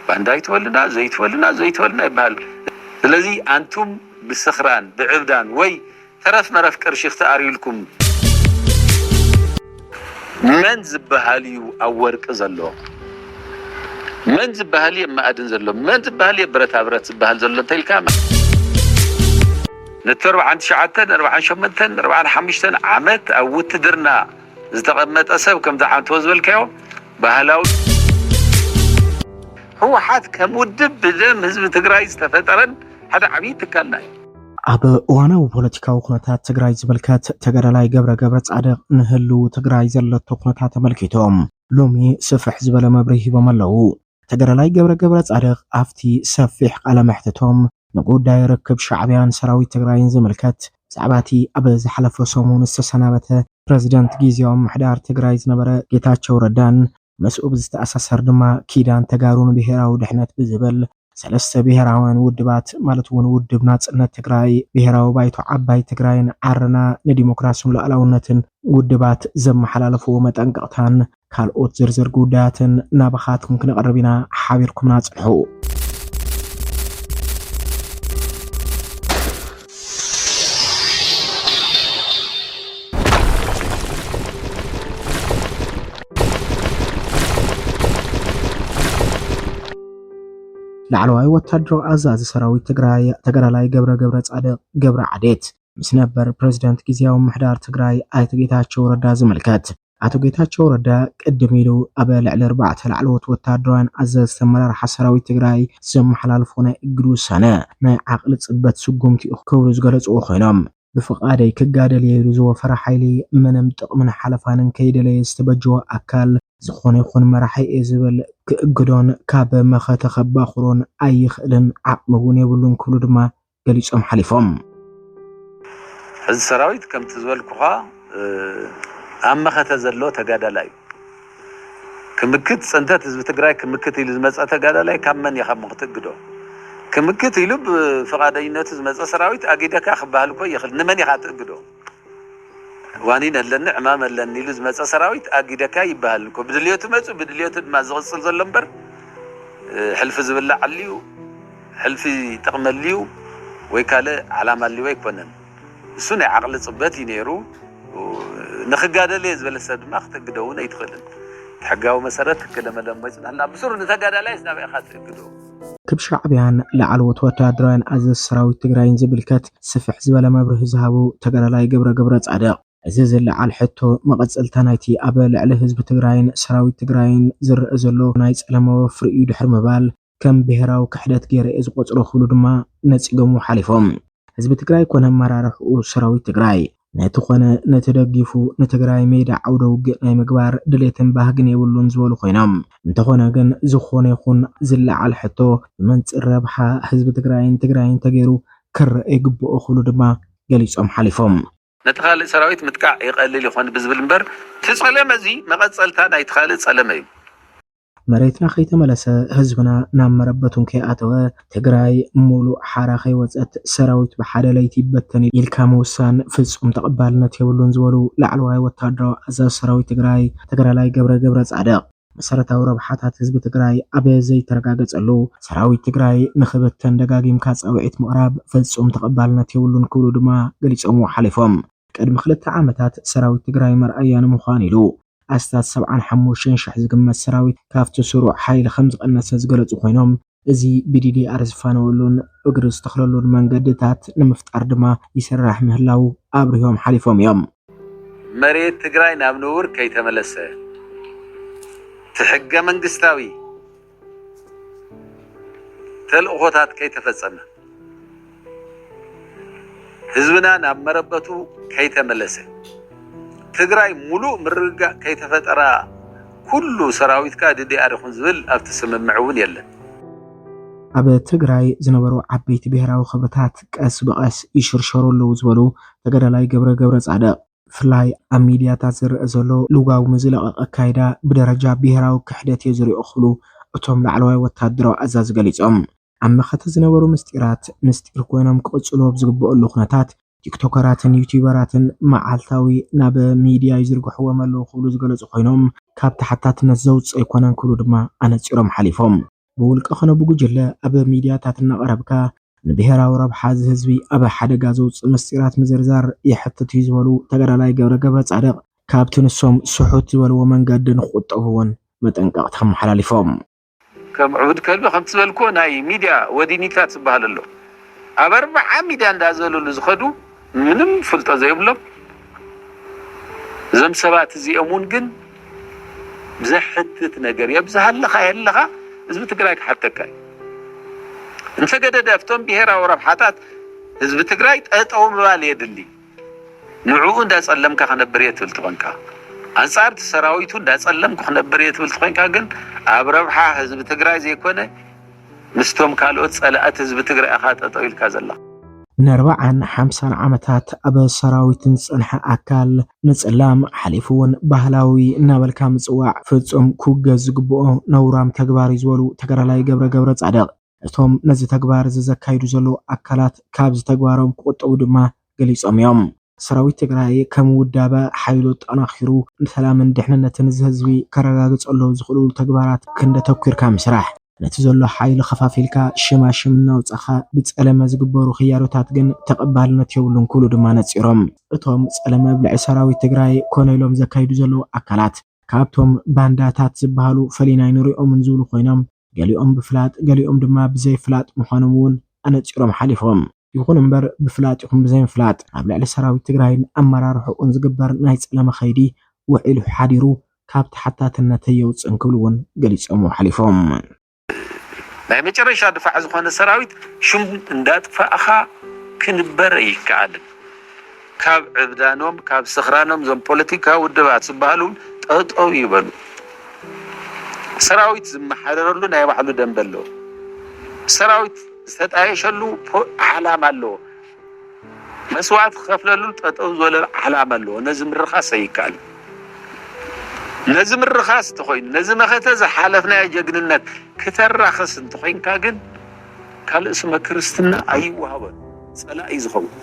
بانداي تولنا زي تولنا يبهل لذي أنتم بالسخران بعبدان وي ترف مرف كرش اختاري لكم من زبهاليو أورك زلو من زبهالي ما أدن زلو من زبهالي برت زبهال زلو تلك نتربع عند شعاتن 4 عمت أو تدرنا استقمت أسب كم دعان توزبل كيو بهلاو هو حاد كمودب بدم حزب تግራይ ዝተፈጠረን ሓደ ዓብይ ትካል ናይ ኣብ እዋናዊ ፖለቲካዊ ኩነታት ትግራይ ዝምልከት ተጋዳላይ ገብረ ጻድቅ ንህሉ ትግራይ ዘለቶ ኩነታት ተመልኪቶም ሎሚ ስፍሕ ዝበለ መብሪ ሂቦም ኣለው ተጋዳላይ ገብረ ጻድቅ ኣፍቲ ሰፊሕ ቃለ መሕተቶም ንጉዳይ ርክብ ሻዕብያን ሰራዊት ትግራይን ዝምልከት ዛዕባቲ ኣብ ዝሓለፈ ሰሙን ዝተሰናበተ ፕሬዝዳንት ጊዜያዊ ምሕዳር ትግራይ ዝነበረ ጌታቸው ረዳን مسؤول استأسسر دما كيدان تجارون بهراو دحنت بزبل سلسة بهراوان ودبات مالتون ودبنات سنة تجراي بهراو بايتو عباي تجراين عرنا نديمقراسيون لألاونتن ودبات زم حلالفو متأنقطان كالوت زرزر قوداتن نابخات ممكن قربنا حاويركم ناصحو لعلواي وتدرو أزاز سراوي تجراي تجرالاي ገብረ ጻድቅ ገብረ ዓዴት ምስ ነበር ፕሬዝዳንት ጊዜያዊ ምሕዳር ትግራይ ኣቶ ጌታቸው ረዳ ዝምልከት ኣቶ ጌታቸው ረዳ ቅድም ኢሉ ኣብ ልዕሊ 4 ላዕለዎት ወታደራውያን ኣዘዝቲ ኣመራርሓ ሰራዊት ትግራይ ዘመሓላልፎ ናይ እግድ ውሳነ ናይ ዓቕሊ ጽበት ስጉምቲ ክብሩ ዝገለጹ ኮይኖም ብፍቃደይ ክጋደል የሉ ዝወፈረ ሓይሊ ምንም ጥቕምን ሓለፋንን ከይደለየ ዝተበጀወ ኣካል ዝኾነ ይኹን መራሒ ዝብል ክእግዶን ካብ መኸተ ከባኽሮን ኣይኽእልን ዓቕምውን የብሉን ክብሉ ድማ ገሊጾም ሓሊፎም ሕዚ ሰራዊት ከም ትዝበልኩኻ ኣብ መኸተ ዘሎ ተጋዳላይ ክምክት ፀንተት ህዝቢ ትግራይ ክምክት ኢሉ ዝመፀ ተጋዳላይ ካብ መን ኢኻ ምኽትእግዶ ክምክት ኢሉ ብፍቃደኝነቱ ዝመፀ ሰራዊት ኣጊደካ ክበሃል እኮ ይኽእል ንመን ኢኻ ትእግዶ وانين اللن عمام اللن نيلوز مسا سراويت أجدكا يبهل كو بدليوت مسو بدليوت ما زغسل زلمبر حلف زبلة عليو حلف تقمل ليو ويكاله علامة اللي ويكونن سنة عقل صبتي نيرو نخجاد اللي زبلة سد ما اختقدون يدخلن تحقاو مسارات كلام لما يصير هلا بصور نتجاد عليه نبي خاطر يقدو كب شعبيان لعلوت وتادران أزز سراويت تجراين زبلكت سفح زبالة مبره زهابو تجرالاي ገብረ ጻድቅ أزز اللي على حتو مقصل تنايتي أبل على حزب تجراين سراويت تجراين زر أزلو نايت لما وفر يدحر مبال كم بهراو كحدات غير إز قصرو خلود ما نتسقمو حليفهم حزب تجراي كون مرارح وسراويت تجراي نتخونه نتدقفو نتجراي ميدا عودو ناي مقبار دليتن باهقن يولون زولو خينام نتخونه جن زخونه يخون زل على حتو من الربحة حزب تجراين تجيرو كر يقبو خلود ما جليسهم حليفهم نتخالي سراويت متكع يقلل يخوان بزبلنبر تسألم زي مقصلتان يتخالي تسألمي مريتنا خيت ملسا حزبنا نام مربتون كي أتوى تجراي مولو حراخي وزت سراويت بحدا ليتي بتني الكاموسان فلسهم تقبلنا تيولون زولو لعلواي وتادرو أزاز سراويت تجرالاي ገብረ ጻድቅ መሰረታዊ ረብሓታት ህዝቢ ትግራይ ኣብ ዘይተረጋገፀ ኣሎ ሰራዊት ትግራይ ንኽበተን ደጋጊምካ ጻውዒት ምቕራብ ፍጹም ተቐባልነት የብሉን ክብሉ ድማ ገሊጾም ሓሊፎም ቅድሚ 2 ዓመታት ሰራዊት ትግራይ መርኣያን ምዃን ኢሉ ኣስታት 75,000 ዝግመት ሰራዊት ካብቲ ስሩዕ ሓይሊ ከም ዝቐነሰ ዝገለጹ ኮይኖም እዚ BDDR ዝፋነወሉን እግሪ ዝተኽለሉን መንገድታት ንምፍጣር ድማ ይስራሕ ምህላው ኣብርሆም ሓሊፎም እዮም መሬት ትግራይ ናብ ንቡር ከይተመለሰ تحقق منقستاوي تلقوتات كي تفصم حزبنا ناب مربتو كي تملسه تግራይ ሙሉእ ምርጋ كي تفطرا كل سراويت كا DDR خون زبل افتسممعون يله ኣብ ትግራይ ዝነበሩ ዓበይቲ ብሄራዊ ክብርታት ቀስ በቀስ ይሽርሸሩሉ ዝበሉ ተጋዳላይ ገብረ ጻድቅ ፍላይ ኣብ ሚድያታት ዝርአ ዘሎ ልጋው ምዝለቀ ኣካይዳ ብደረጃ ብሄራዊ ክሕደት የዝርኡ ክሉ እቶም ላዕለዋይ ወታደራዊ ኣዛዝ ገሊጾም ኣብ መኸተ ዝነበሩ ምስጢር ኮይኖም ክቅጽሉ ብዝግበአሉ ኩነታት ቲክቶከራትን ዩቲዩበራትን መዓልታዊ ናብ ሚድያ ይዝርግሕዎም ኣለዉ ክብሉ ዝገለጹ ኮይኖም ካብ ተሓታትነት ዘውፅእ ኣይኮነን ክብሉ ድማ ኣነፂሮም ሓሊፎም ብውልቀ ኾነ ብጉጅለ ኣብ ሚድያታት እናቐረብካ ንብሔራዊ ረብሓ ህዝቢ ኣብ ሓደጋ ዘውፅእ ምስጢራት ምዝርዛር ይሕትት እዩ ዝበሉ ተጋዳላይ ገብረ ጻድቕ ካብቲ ንሶም ስሑት ዝበልዎ መንገዲ ንኽቁጠቡ እውን መጠንቀቕቲ ከመሓላሊፎም ከም ዕቡድ ከልቢ ከም ትበልክዎ ናይ ሚድያ ወዲኒታት ዝበሃል ኣሎ ኣብ 40 ሚድያ እንዳዘለሉ ዝኸዱ ምንም ፍልጦ ዘይብሎም እዞም ሰባት እዚኦም ግን ብዘሕትት ነገር የብዝሃለኻ የለኻ ህዝቢ ትግራይ ክሓተካ እንተገደደ ኣብቶም ብሔራዊ ረብሓታት ህዝቢ ትግራይ ጠጠው ምባል የድሊ ንዕኡ እንዳጸለምካ ክነብር እየ ትብል ትኾንካ አንጻር ሰራዊቱ እንዳጸለምኩ ክነብር እየ ትብል ትኾንካ ግን ኣብ ረብሓ ህዝቢ ትግራይ ዘይኮነ ምስቶም ካልኦት ጸላእት ህዝቢ ትግራይ ኢኻ ጠጠው ኢልካ ዘላ ን40 50 ዓመታት ኣብ ሰራዊትን ጽንሐ ኣካል ንጽላም ሓሊፉ እውን ባህላዊ እናበልካ ምጽዋዕ ፍጹም ክውገዝ ዝግብኦ ነውራም ተግባር ዝበሉ ተጋዳላይ ገብረ ጻድቕ እቶም ነዚ ተግባር ዘዘካይዱ ዘለዉ ኣካላት ካብ ዝተግባሮም ክቁጠቡ ድማ ገሊጾም እዮም ሰራዊት ትግራይ ከም ውዳበ ሓይሉ ጠናኺሩ ሰላምን ድሕንነትን ህዝቢ ከረጋግጸሉ ዝኽእሉ ተግባራት ክንደተኲርካ ምስራሕ ነቲ ዘሎ ሓይሊ ኸፋፊልካ ሽማሽም እናውጻኻ ብጸለመ ዝግበሩ ክያዶታት ግን ተቐባልነት የብሉን ኩሉ ድማ ነጺሮም እቶም ጸለመ ብልዕ ሰራዊት ትግራይ ኮነ ኢሎም ዘካይዱ ዘለዉ ኣካላት ካብቶም ባንዳታት ዝበሃሉ ፈሊናይ ንሪኦምን ዝብሉ ኮይኖም ገሊኦም ብፍላጥ ገሊኦም ድማ ብዘይፍላጥ ምዃኖም እውን ኣነጺሮም ሓሊፎም ይኹን እምበር ብፍላጥ ይኹን ብዘይፍላጥ ኣብ ልዕሊ ሰራዊት ትግራይን ኣመራርሑኡን ዝግበር ናይ ጸለመ ኸይዲ ውዒሉ ሓዲሩ ካብ ተሓታትነት የውፅን ክብሉ እውን ገሊጾም ሓሊፎም ናይ መጨረሻ ድፋዕ ዝኾነ ሰራዊት ሽም እንዳጥፋእኻ ክንበር ይከኣልን ካብ ዕብዳኖም ካብ ስኽራኖም ዞም ፖለቲካ ውድባት ዝበሃሉ ጠጠው ይበሉ ሰራዊት ዝመሓደረሉ ናይ ባዕሉ ደንብ ኣለዎ ሰራዊት ዝተጣየሸሉ ዓላማ ኣለዎ መስዋዕት ክኸፍለሉ ጠጠው ዝበለ ዓላማ ኣለዎ ነዚ ምርኻስ ኣይከኣል ነዚ ምርኻስ ተኾይኑ ነዚ መኸተ ዝሓለፍናዮ ጀግንነት ከተራኸስ እንተኾይንካ ግን ካልእ ስመ ክርስትና ኣይወሃበን ጸላኢ ዝኸውን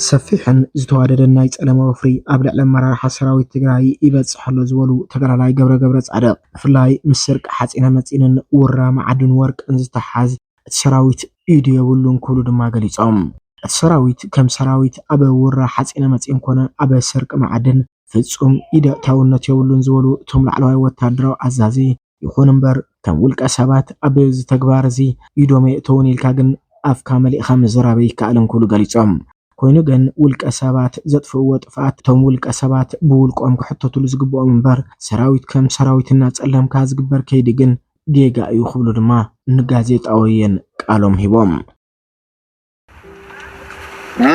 ሰፊሕን ዝተዋደደን ናይ ጸለመ ወፍሪ ኣብ ልዕሊ ኣመራርሓ ሰራዊት ትግራይ ይበጽሐሎ ዝበሉ ተጋዳላይ ገብረ ጻድቕ ብፍላይ ምስ ስርቂ ሓፂነ መፂንን ውራ መዓድን ወርቅን ዝተሓዝ እቲ ሰራዊት ኢዱ የብሉን ክብሉ ድማ ገሊጾም እቲ ሰራዊት ከም ሰራዊት ኣብ ውራ ሓፂነ መፂን ኮነ ኣብ ስርቂ መዓድን ፍጹም ኢደእታውነት የብሉን ዝበሉ እቶም ላዕለዋይ ወታደራዊ ኣዛዚ ይኹን እምበር ከም ውልቀ ሰባት ኣብ ዝተግባር እዚ ኢዶም የእተውን ኢልካ ግን ኣፍካ መሊእኻ ምዝራብ ይከኣልን ክብሉ ገሊጾም ኮይኑ ግን ውልቀ ሰባት ዘጥፍእዎ ጥፍኣት እቶም ውልቀ ሰባት ብውልቆም ክሕተትሉ ዝግብኦም እምበር ሰራዊት ከም ሰራዊትና ጸለምካ ዝግበር ከይዲ ግን ጌጋ እዩ ክብሉ ድማ ንጋዜጣውያን ቃሎም ሂቦም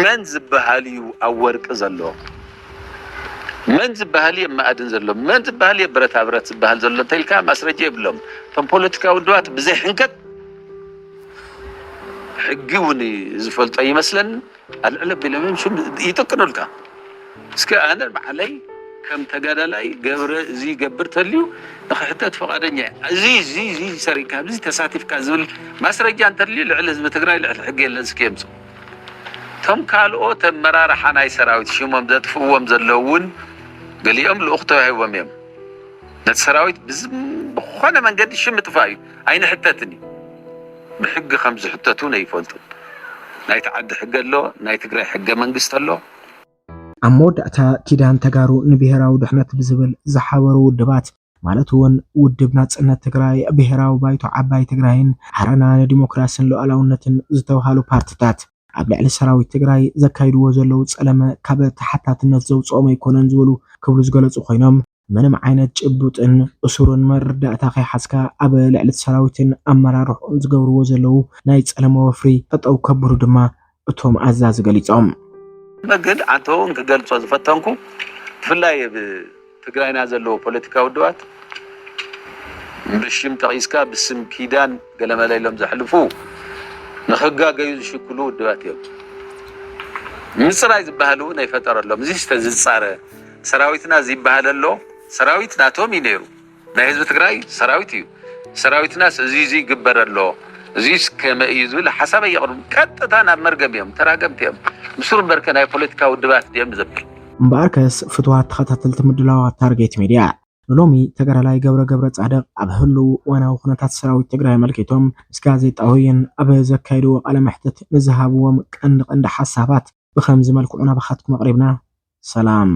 መን ዝበሃል እዩ ኣብ ወርቂ ዘሎ መን ዝበሃል እዩ ማዕድን ዘሎ መን ዝበሃል እዩ ብረታ ብረት ዝበሃል ዘሎ እንተኢልካ ማስረጃ የብሎም እቶም ፖለቲካዊ ውድባት ብዘይ ሕንከት ሕጊ እውን ዝፈልጦ ይመስለን አልዕለ ቢለምን ሹም ይጥቅኑልካ እስከ ኣነ ባዕለይ ከም ተጋዳላይ ገብረ እዚ ገብር ተልዩ ንኽሕተት ፈቃደኛ እዚ ሰሪካ እዚ ተሳቲፍካ ዝብል ማስረጃ እንተልዩ ልዕሊ ህዝቢ ትግራይ ልዕሊ ሕጊ የለን እስከ የምፁ ቶም ካልኦት ኣመራርሓ ናይ ሰራዊት ሽሞም ዘጥፍእዎም ዘለዉ እውን ገሊኦም ልኡኽ ተዋሂቦም እዮም ነቲ ሰራዊት ብዝኾነ መንገዲ ሽም ጥፋእ እዩ ኣይንሕተትን እዩ ብሕጊ ከም ዝሕተቱ ኣይፈልጡን ናይ ተዓዲ ሕጊ ኣሎ ናይ ትግራይ ሕገ መንግስት ኣሎ ኣብ መወዳእታ ኪዳን ተጋሩ ንብሔራዊ ድሕነት ብዝብል ዝሓበሩ ውድባት ማለት እውን ውድብ ናጽነት ትግራይ ብሔራዊ ባይቶ ዓባይ ትግራይን ሓረና ንዲሞክራስን ሉዓላውነትን ዝተባሃሉ ፓርቲታት ኣብ ልዕሊ ሰራዊት ትግራይ ዘካይድዎ ዘለዉ ጸለመ ካብ ተሓታትነት ዘውፅኦም ኣይኮነን ዝብሉ ክብሉ ዝገለጹ ኮይኖም ምንም ዓይነት ጭቡጥን እሱርን መርዳእታ ከይሓዝካ ኣብ ልዕሊ ሰራዊትን ኣመራርሑን ዝገብርዎ ዘለዉ ናይ ጸለመ ወፍሪ ጠጠው ከብሩ ድማ እቶም ኣዛዚ ገሊጾም ግን ኣንተውን ክገልጾ ዝፈተንኩ ብፍላይ ብትግራይና ዘለዉ ፖለቲካዊ ውድባት ብሽም ተቒስካ ብስም ኪዳን ገለመለ ኢሎም ዘሕልፉ ንኽጋገዩ ዝሽክሉ ውድባት እዮም ምፅራይ ዝበሃል እውን ኣይፈጠረሎም እዚ ዝተዝፃረ ሰራዊትና ዝበሃል ኣሎ ሰራዊት ናቶም እዩ ነይሩ ናይ ህዝቢ ትግራይ ሰራዊት እዩ ሰራዊትናስ እዚ ይግበር ኣሎ እዚ ከመ እዩ ዝብል ሓሳብ የቕርቡ ቀጥታ ናብ መርገም እዮም ተራገምቲ እዮም ምስሩ በርከ ናይ ፖለቲካ ውድባት ድዮም ዘብል እምበኣርከስ ፍትዋት ተኸታተልቲ ምድላዋት ታርጌት ሚድያ ሎሚ ተጋዳላይ ገብረ ጻድቅ ኣብ ህልው ዋናው ኩነታት ሰራዊት ትግራይ መልኪቶም ምስ ጋዜጣውያን ኣብ ዘካይዱ ቃለ መሕትት ንዝሃብዎም ቀንዲ ሓሳባት ብከምዚ መልክዑ ናባኻትኩም ኣቅሪብና ሰላም